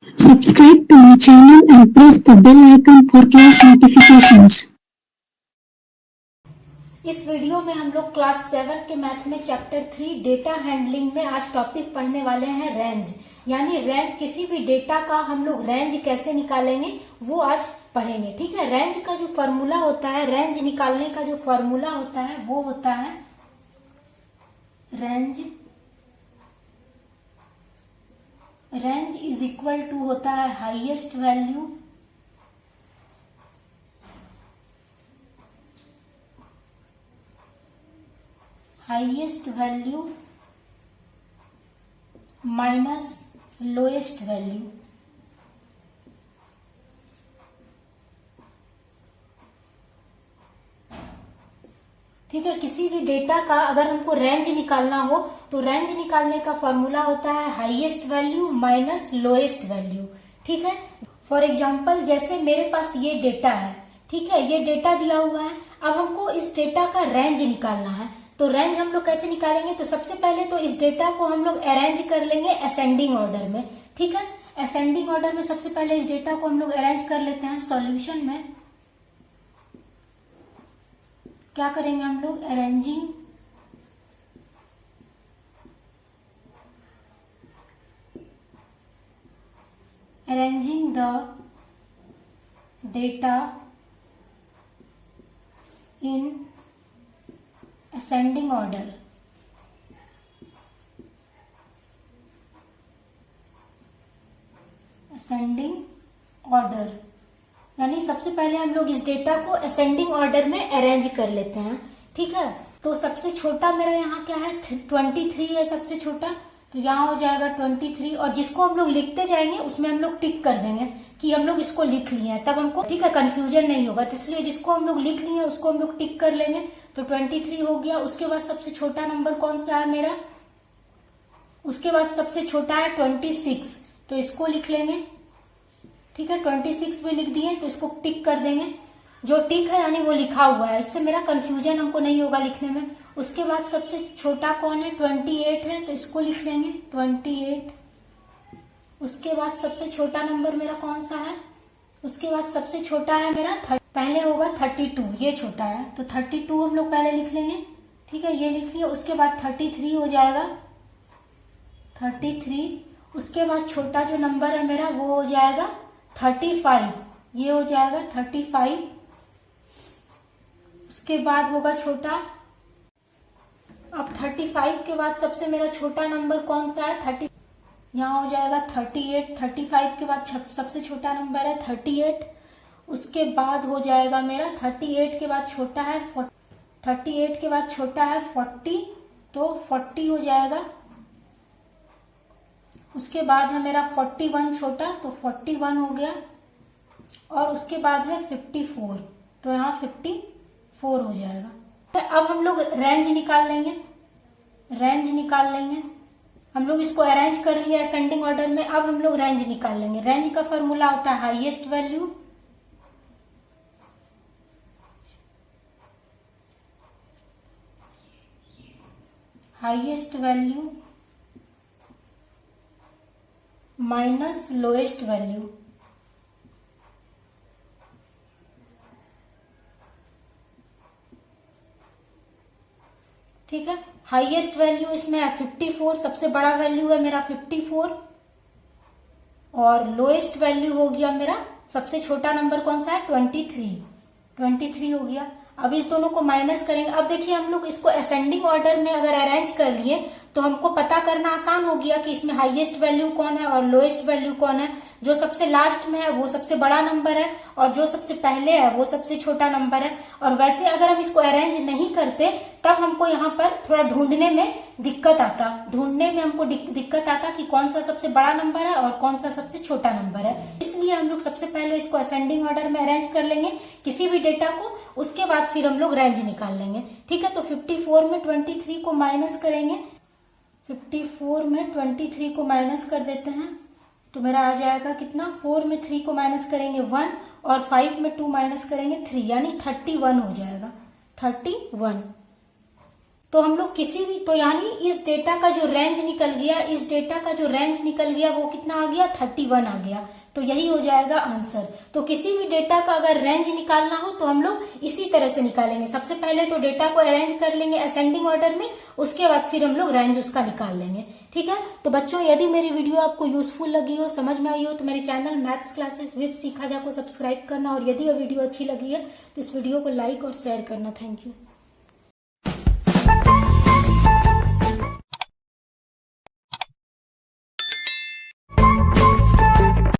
Subscribe to my channel and press the bell icon for class notifications. इस video में हम लोग class 7 के मैथ में चैप्टर 3 डेटा हैंडलिंग में आज टॉपिक पढ़ने वाले हैं रेंज। यानी रेंज, किसी भी डेटा का हम लोग रेंज कैसे निकालेंगे वो आज पढ़ेंगे। ठीक है, रेंज का जो फॉर्मूला होता है, रेंज निकालने का जो फॉर्मूला होता है वो होता है रेंज इज इक्वल टू होता है highest value minus lowest value. ठीक है, किसी भी डेटा का अगर हमको रेंज निकालना हो तो रेंज निकालने का फॉर्मूला होता है highest value minus lowest value. ठीक है, फॉर एग्जांपल जैसे मेरे पास ये डेटा है, ठीक है, ये डेटा दिया हुआ है। अब हमको इस डेटा का रेंज निकालना है, तो रेंज हम लोग कैसे निकालेंगे? तो सबसे पहले तो इस डेटा को हम लोग अरेंज कर लेंगे असेंडिंग ऑर्डर में। ठीक है, असेंडिंग ऑर्डर में सबसे पहले इस डेटा को हम लोग अरेंज कर लेते हैं। सॉल्यूशन में क्या करेंगे हम लोग? Arranging the data in ascending order. Ascending order यानी सबसे पहले हम लोग इस डेटा को असेंडिंग ऑर्डर में अरेंज कर लेते हैं। ठीक है, तो सबसे छोटा मेरा यहाँ क्या है? 23 है सबसे छोटा, तो यहाँ हो जाएगा 23। और जिसको हम लोग लिखते जाएंगे उसमें हम लोग टिक कर देंगे कि हम लोग इसको लिख लिए हैं, तब हमको ठीक है कंफ्यूजन नहीं होगा। तो इसलिए जिसको हम लोग लिख लिए उसको हम लोग टिक कर लेंगे। तो 23 हो गया। उसके बाद सबसे छोटा नंबर कौन सा है मेरा? उसके बाद सबसे छोटा है 26, तो इसको लिख लेंगे। ठीक है, 26 भी लिख दिए तो इसको टिक कर देंगे। जो टिक है यानी वो लिखा हुआ है, इससे मेरा कंफ्यूजन हमको नहीं होगा लिखने में। उसके बाद सबसे छोटा कौन है? 28 है, तो इसको लिख लेंगे 28। उसके बाद सबसे छोटा नंबर मेरा कौन सा है? उसके बाद सबसे छोटा है मेरा पहले होगा 32, ये छोटा है तो 32 हम लोग पहले लिख लेंगे। ठीक है, ये लिख लिया। उसके बाद 33 हो जाएगा 33। उसके बाद छोटा जो नंबर है मेरा वो हो जाएगा 35, ये हो जाएगा 35। उसके बाद होगा छोटा, अब 35 के बाद सबसे मेरा छोटा नंबर कौन सा है? 30, यहाँ हो जाएगा 38। 35 के बाद सबसे छोटा नंबर है 38। उसके बाद हो जाएगा मेरा 38 के बाद छोटा है 38 के बाद छोटा है 40, तो 40 हो जाएगा। उसके बाद है मेरा 41 छोटा, तो 41 हो गया। और उसके बाद है 54, तो यहाँ 54 हो जाएगा। तो अब हम लोग रेंज निकाल लेंगे। हम लोग इसको अरेंज कर लिया असेंडिंग ऑर्डर में। अब हम लोग रेंज निकाल लेंगे। रेंज का फॉर्मूला होता है highest value minus lowest value. ठीक है, हाईएस्ट वैल्यू इसमें है 54, सबसे बड़ा वैल्यू है मेरा 54। और लोएस्ट वैल्यू हो गया मेरा, सबसे छोटा नंबर कौन सा है? 23 हो गया। अब इस दोनों को माइनस करेंगे। अब देखिए हम लोग इसको असेंडिंग ऑर्डर में अगर अरेंज कर लिए तो हमको पता करना आसान हो गया कि इसमें हाईएस्ट वैल्यू कौन है और लोएस्ट वैल्यू कौन है। जो सबसे लास्ट में है वो सबसे बड़ा नंबर है और जो सबसे पहले है वो सबसे छोटा नंबर है। और वैसे अगर हम इसको अरेंज नहीं करते तब हमको यहाँ पर थोड़ा ढूंढने में दिक्कत आता कि कौन सा सबसे बड़ा नंबर है और कौन सा सबसे छोटा नंबर है। इसलिए हम लोग सबसे पहले इसको असेंडिंग ऑर्डर में अरेंज कर लेंगे किसी भी डेटा को, उसके बाद फिर हम लोग रेंज निकाल लेंगे। ठीक है, तो 54 में 23 को माइनस करेंगे। 54 में 23 को माइनस कर देते हैं तो मेरा आ जाएगा कितना? 4 में 3 को माइनस करेंगे 1 और 5 में 2 माइनस करेंगे 3, यानी 31 हो जाएगा 31। तो हम लोग किसी भी, तो यानी इस डेटा का जो रेंज निकल गया, इस डेटा का जो रेंज निकल गया वो कितना आ गया, 31 आ गया। तो यही हो जाएगा आंसर। तो किसी भी डेटा का अगर रेंज निकालना हो तो हम लोग इसी तरह से निकालेंगे। सबसे पहले तो डेटा को अरेंज कर लेंगे असेंडिंग ऑर्डर में, उसके बाद फिर हम लोग रेंज उसका निकाल लेंगे। ठीक है, तो बच्चों यदि मेरी वीडियो आपको यूजफुल लगी हो, समझ में आई हो, तो मेरे चैनल मैथ्स क्लासेस विद शिखा झा को सब्सक्राइब करना, और यदि ये वीडियो अच्छी लगी है तो इस वीडियो को लाइक और शेयर करना। Thank you.